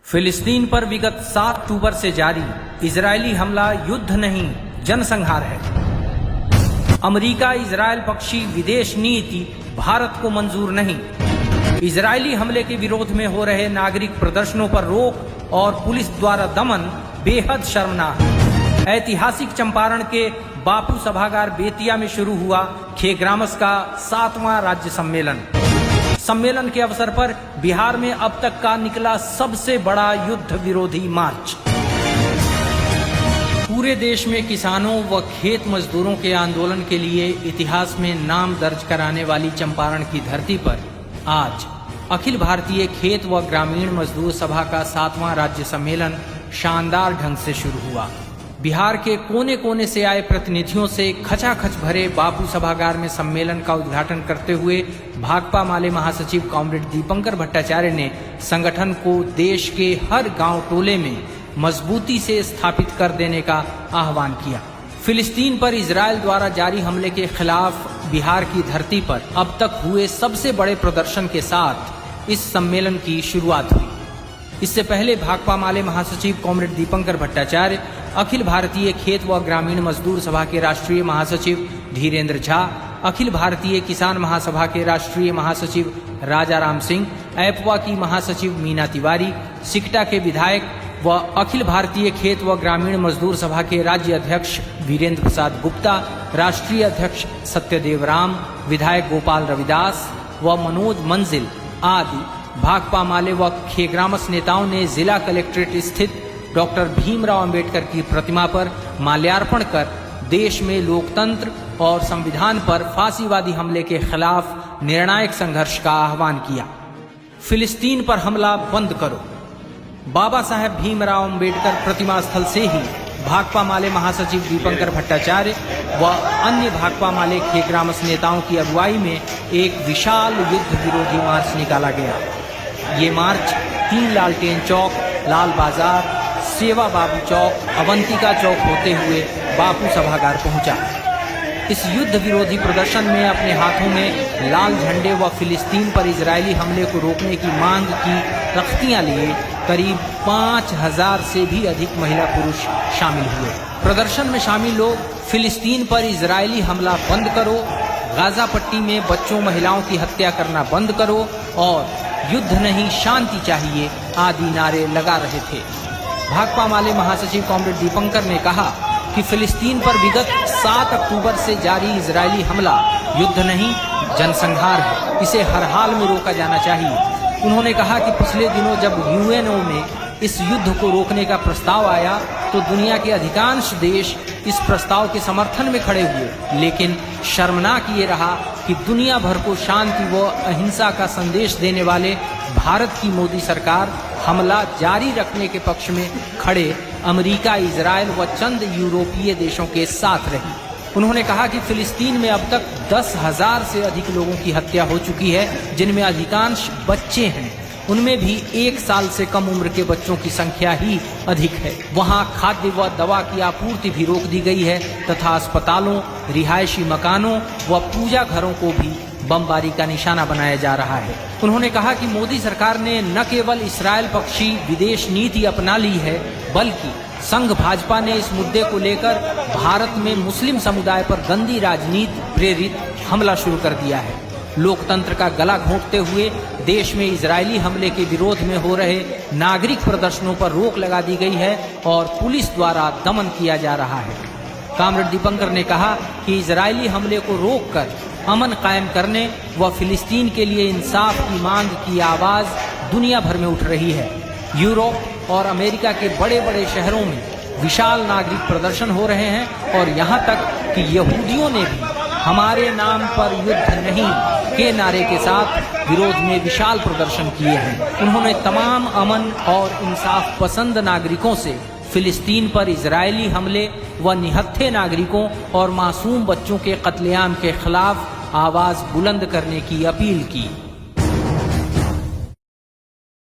फिलिस्तीन पर विगत 7 अक्टूबर से जारी इजरायली हमला युद्ध नहीं जनसंहार है। अमेरिका इजरायल पक्षी विदेश नीति भारत को मंजूर नहीं। इजरायली हमले के विरोध में हो रहे नागरिक प्रदर्शनों पर रोक और पुलिस द्वारा दमन बेहद शर्मनाक। ऐतिहासिक चंपारण के बापू सभागार बेतिया में शुरू हुआ खेग्रामस का 7वां राज्य सम्मेलन के अवसर पर बिहार में अब तक का निकला सबसे बड़ा युद्ध विरोधी मार्च। पूरे देश में किसानों व खेत मजदूरों के आंदोलन के लिए इतिहास में नाम दर्ज कराने वाली चंपारण की धरती पर आज अखिल भारतीय खेत व ग्रामीण मजदूर सभा का 7वां राज्य सम्मेलन शानदार ढंग से शुरू हुआ। बिहार के कोने कोने से आए प्रतिनिधियों से खचाखच भरे बापू सभागार में सम्मेलन का उद्घाटन करते हुए भाकपा माले महासचिव कॉमरेड दीपंकर भट्टाचार्य ने संगठन को देश के हर गांव टोले में मजबूती से स्थापित कर देने का आह्वान किया। फिलिस्तीन पर इजरायल द्वारा जारी हमले के खिलाफ बिहार की धरती पर अब तक हुए सबसे बड़े प्रदर्शन के साथ इस सम्मेलन की शुरुआत हुई। इससे पहले भाकपा माले महासचिव कॉमरेड दीपंकर भट्टाचार्य, अखिल भारतीय खेत व ग्रामीण मजदूर सभा के राष्ट्रीय महासचिव धीरेन्द्र झा, अखिल भारतीय किसान महासभा के राष्ट्रीय महासचिव राजाराम सिंह, ऐपवा की महासचिव मीना तिवारी, सिकटा के विधायक व अखिल भारतीय खेत व ग्रामीण मजदूर सभा के राज्य अध्यक्ष वीरेंद्र प्रसाद गुप्ता, राष्ट्रीय अध्यक्ष सत्यदेव राम, विधायक गोपाल रविदास व मनोज मंजिल आदि भाकपा माले व खेग्रामस नेताओं ने जिला कलेक्ट्रेट स्थित डॉक्टर भीमराव अंबेडकर की प्रतिमा पर माल्यार्पण कर देश में लोकतंत्र और संविधान पर फांसीवादी हमले के खिलाफ निर्णायक संघर्ष का आह्वान किया। फिलिस्तीन पर हमला बंद करो। बाबा साहेब भीमराव अंबेडकर प्रतिमा स्थल से ही भाकपा माले महासचिव दीपंकर भट्टाचार्य व अन्य भाकपा माले खेग्रामस नेताओं की अगुवाई में एक विशाल युद्ध विरोधी मार्च निकाला गया। ये मार्च 3 लालटेन चौक, लाल बाजार, सेवा बाबू चौक, अवंतिका चौक होते हुए बापू सभागार पहुंचा। इस युद्ध विरोधी प्रदर्शन में अपने हाथों में लाल झंडे व फिलिस्तीन पर इजरायली हमले को रोकने की मांग की तख्तियां लिए करीब 5000 से भी अधिक महिला पुरुष शामिल हुए। प्रदर्शन में शामिल लोग फिलिस्तीन पर इजरायली हमला बंद करो, गाजा पट्टी में बच्चों महिलाओं की हत्या करना बंद करो और युद्ध नहीं शांति चाहिए आदि नारे लगा रहे थे। भाकपा माले महासचिव कॉमरेड दीपंकर ने कहा कि फिलिस्तीन पर विगत 7 अक्टूबर से जारी इजरायली हमला युद्ध नहीं जनसंहार है, इसे हर हाल में रोका जाना चाहिए। उन्होंने कहा कि पिछले दिनों जब यूएनओ में इस युद्ध को रोकने का प्रस्ताव आया तो दुनिया के अधिकांश देश इस प्रस्ताव के समर्थन में खड़े हुए, लेकिन शर्मनाक ये रहा कि दुनिया भर को शांति व अहिंसा का संदेश देने वाले भारत की मोदी सरकार हमला जारी रखने के पक्ष में खड़े अमेरिका, इजरायल व चंद यूरोपीय देशों के साथ रही। उन्होंने कहा कि फिलिस्तीन में अब तक 10,000 से अधिक लोगों की हत्या हो चुकी है, जिनमें अधिकांश बच्चे हैं। उनमें भी 1 साल से कम उम्र के बच्चों की संख्या ही अधिक है। वहां खाद्य व दवा की आपूर्ति भी रोक दी गई है तथा अस्पतालों, रिहायशी मकानों व पूजा घरों को भी बमबारी का निशाना बनाया जा रहा है। उन्होंने कहा कि मोदी सरकार ने न केवल इस्राएल पक्षी विदेश नीति अपना ली है, बल्कि संघ भाजपा ने इस मुद्दे को लेकर भारत में मुस्लिम समुदाय पर गंदी राजनीति प्रेरित हमला शुरू कर दिया है। लोकतंत्र का गला घोंटते हुए देश में इजरायली हमले के विरोध में हो रहे नागरिक प्रदर्शनों पर रोक लगा दी गई है और पुलिस द्वारा दमन किया जा रहा है। कॉमरेड दीपंकर ने कहा कि इजरायली हमले को रोककर अमन कायम करने व फिलिस्तीन के लिए इंसाफ की मांग की आवाज दुनिया भर में उठ रही है। यूरोप और अमेरिका के बड़े बड़े शहरों में विशाल नागरिक प्रदर्शन हो रहे हैं और यहाँ तक कि यहूदियों ने भी हमारे नाम पर युद्ध नहीं के नारे के साथ विरोध में विशाल प्रदर्शन किए हैं। उन्होंने तमाम अमन और इंसाफ पसंद नागरिकों से फिलिस्तीन पर इजरायली हमले व निहत्थे नागरिकों और मासूम बच्चों के कत्लेआम के खिलाफ आवाज बुलंद करने की अपील की।